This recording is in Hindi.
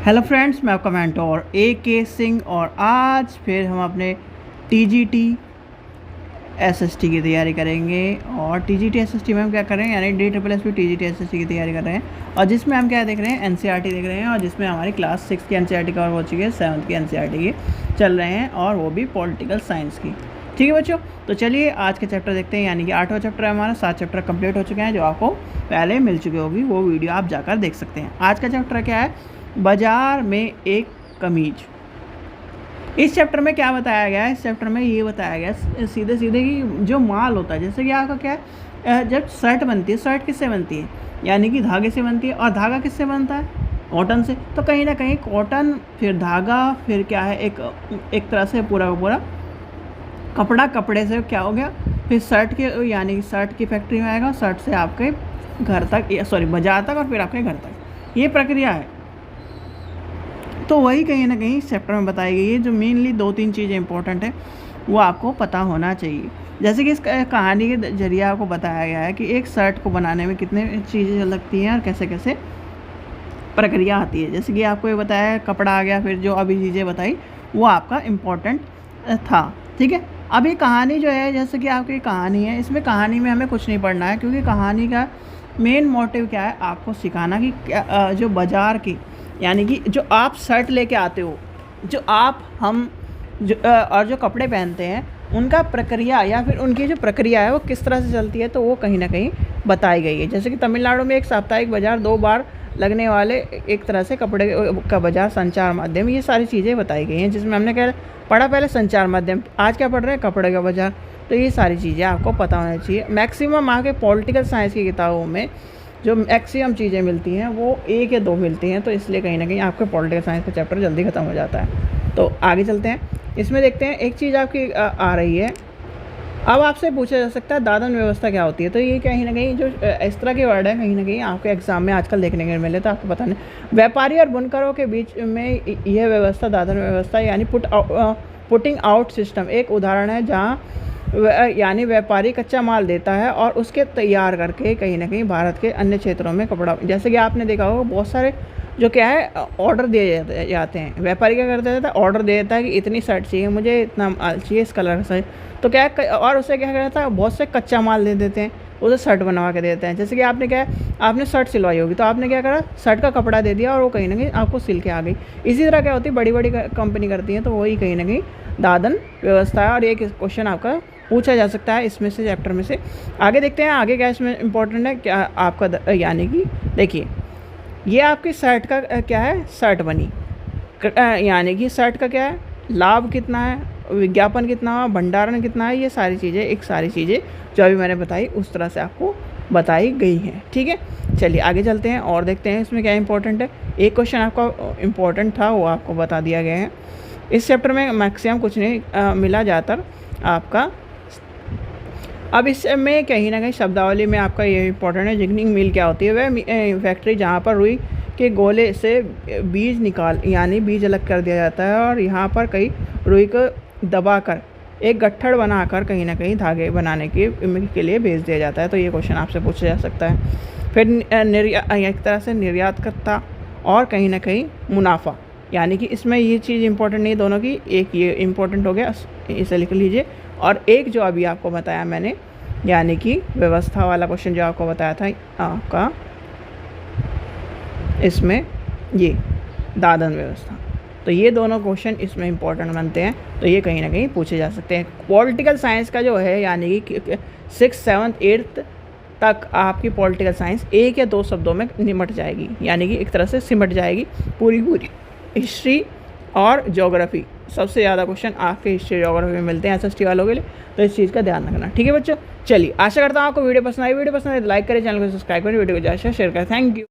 हेलो फ्रेंड्स, मैं आपका मेंटोर AK सिंह और आज फिर हम अपने TGT SST की तैयारी करेंगे। और TGT SST में हम क्या कर रहे हैं, यानी DSSS TGT SST की तैयारी कर रहे हैं। और जिसमें हम क्या देख रहे हैं, NCERT देख रहे हैं, और जिसमें हमारी क्लास 6 की NCERT कवर हो चुकी है, 7th की NCERT की चल रहे हैं, और वो भी पॉलिटिकल साइंस की। ठीक है बच्चों, तो चलिए आज के चैप्टर देखते हैं। यानी कि 8वां चैप्टर है हमारा, 7 चैप्टर कंप्लीट हो चुके हैं जो आपको पहले मिल चुकी होगी, वो वीडियो आप जाकर देख सकते हैं। आज का चैप्टर क्या है, बाजार में एक कमीज। इस चैप्टर में क्या बताया गया है, इस चैप्टर में ये बताया गया सीधे सीधे कि जो माल होता है, जैसे कि आपका क्या है, जब शर्ट बनती है, शर्ट किससे बनती है, यानी कि धागे से बनती है। और धागा किससे बनता है, कॉटन से। तो कहीं ना कहीं कॉटन, फिर धागा, फिर क्या है, एक तरह से पूरा का पूरा कपड़ा, कपड़े से क्या हो गया, फिर शर्ट के, यानी कि शर्ट की फैक्ट्री में आएगा, शर्ट से आपके घर तक, सॉरी बाजार तक, और फिर आपके घर तक, ये प्रक्रिया है। तो वही कहीं ना कहीं चैप्टर में बताई गई है। जो मेनली 2-3 चीज़ें इंपॉर्टेंट है वो आपको पता होना चाहिए। जैसे कि इस कहानी के जरिए आपको बताया गया है कि एक शर्ट को बनाने में कितने चीज़ें लगती हैं और कैसे कैसे प्रक्रिया आती है। जैसे कि आपको ये बताया, कपड़ा आ गया, फिर जो अभी चीज़ें बताई वो आपका इम्पोर्टेंट था। ठीक है, अब ये कहानी जो है, जैसे कि आपकी कहानी है, इसमें कहानी में हमें कुछ नहीं पढ़ना है, क्योंकि कहानी का मेन मोटिव क्या है, आपको सिखाना कि जो बाज़ार की, यानी कि जो आप शर्ट लेके आते हो, जो आप हम जो और जो कपड़े पहनते हैं, उनका प्रक्रिया या फिर उनकी जो प्रक्रिया है वो किस तरह से चलती है, तो वो कहीं ना कहीं बताई गई है। जैसे कि तमिलनाडु में एक साप्ताहिक बाज़ार, 2 बार लगने वाले एक तरह से कपड़े का बाज़ार, संचार माध्यम, ये सारी चीज़ें बताई गई हैं। जिसमें हमने क्या पढ़ा पहले, संचार माध्यम, आज क्या पढ़ रहे हैं, कपड़े का बाज़ार। तो ये सारी चीज़ें आपको पता होना चाहिए। मैक्सिमम आके पॉलिटिकल साइंस की किताबों में जो मैक्सिमम चीज़ें मिलती हैं वो 1 या 2 मिलती हैं, तो इसलिए कहीं ना कहीं आपके पॉलिटिकल साइंस का चैप्टर जल्दी ख़त्म हो जाता है। तो आगे चलते हैं, इसमें देखते हैं। एक चीज़ आपकी आ रही है, अब आपसे पूछा जा सकता है दादन व्यवस्था क्या होती है। तो ये कहीं ना कहीं जो इस तरह के वर्ड है, कहीं ना कहीं आपके एग्जाम में आजकल देखने को मिले, तो आपको पता नहीं। व्यापारी और बुनकरों के बीच में यह व्यवस्था दादन व्यवस्था, यानी पुटिंग आउट सिस्टम एक उदाहरण है, जहाँ यानी व्यापारी कच्चा माल देता है और उसके तैयार करके कहीं ना कहीं भारत के अन्य क्षेत्रों में कपड़ा, जैसे कि आपने देखा होगा बहुत सारे जो क्या है ऑर्डर दिए जाते हैं। व्यापारी क्या करता है, ऑर्डर दे देता है कि इतनी शर्ट चाहिए मुझे, इतना चाहिए, इस कलर का, तो क्या है, और उसे क्या करता है, बहुत से कच्चा माल दे देते हैं, उसे शर्ट बनवा के देते हैं। जैसे कि आपने क्या है, आपने शर्ट सिलवाई होगी, तो आपने क्या करा, शर्ट का कपड़ा दे दिया और वो कहीं ना कहीं आपको सिल के आ गई। इसी तरह क्या होती है, बड़ी बड़ी कंपनी करती है, तो वही कहीं ना कहीं दादन व्यवस्था है। और एक क्वेश्चन आपका पूछा जा सकता है इसमें से, चैप्टर में से। आगे देखते हैं आगे क्या इसमें इंपॉर्टेंट है क्या आपका, यानी कि देखिए, ये आपकी शर्ट का क्या है, शर्ट बनी, यानी कि शर्ट का क्या है, लाभ कितना है, विज्ञापन कितना है, भंडारण कितना है, ये सारी चीज़ें जो अभी मैंने बताई उस तरह से आपको बताई गई हैं। ठीक है, चलिए आगे चलते हैं और देखते हैं इसमें क्या इंपॉर्टेंट है। एक क्वेश्चन आपका इम्पोर्टेंट था, वो आपको बता दिया गया है। इस चैप्टर में मैक्सिमम कुछ नहीं मिला, ज़्यादातर आपका। अब इसमें कहीं ना कहीं शब्दावली में आपका ये इंपॉर्टेंट है, जिगनिंग मिल क्या होती है, वह फैक्ट्री जहाँ पर रुई के गोले से बीज यानी बीज अलग कर दिया जाता है, और यहाँ पर कई रुई को दबाकर एक गट्ठड़ बनाकर कहीं ना कहीं धागे बनाने के लिए भेज दिया जाता है। तो ये क्वेश्चन आपसे पूछा जा सकता है। फिर एक तरह से निर्यातकर्ता और कहीं ना कहीं मुनाफा, यानी कि इसमें ये चीज़ इंपॉर्टेंट नहीं, दोनों की, एक ये इंपॉर्टेंट हो गया, इसे लिख लीजिए। और एक जो अभी आपको बताया मैंने, यानी कि व्यवस्था वाला क्वेश्चन जो आपको बताया था आपका, इसमें ये दादन व्यवस्था, तो ये दोनों क्वेश्चन इसमें इंपॉर्टेंट बनते हैं, तो ये कहीं ना कहीं पूछे जा सकते हैं। पॉलिटिकल साइंस का जो है, यानी कि 6th 7th 8th तक आपकी पॉलिटिकल साइंस 1 या 2 शब्दों में निमट जाएगी, यानी कि एक तरह से सिमट जाएगी पूरी हिस्ट्री और ज्योग्राफी। सबसे ज़्यादा क्वेश्चन आपके हिस्ट्री ज्योग्राफी में मिलते हैं SST वालों के लिए, तो इस चीज़ का ध्यान रखना। ठीक है बच्चों, चलिए आशा करता हूँ आपको वीडियो पसंद आई। वीडियो पसंद आए तो लाइक करें, चैनल को सब्सक्राइब करें, वीडियो को ज़्यादा शेयर करें। Thank you.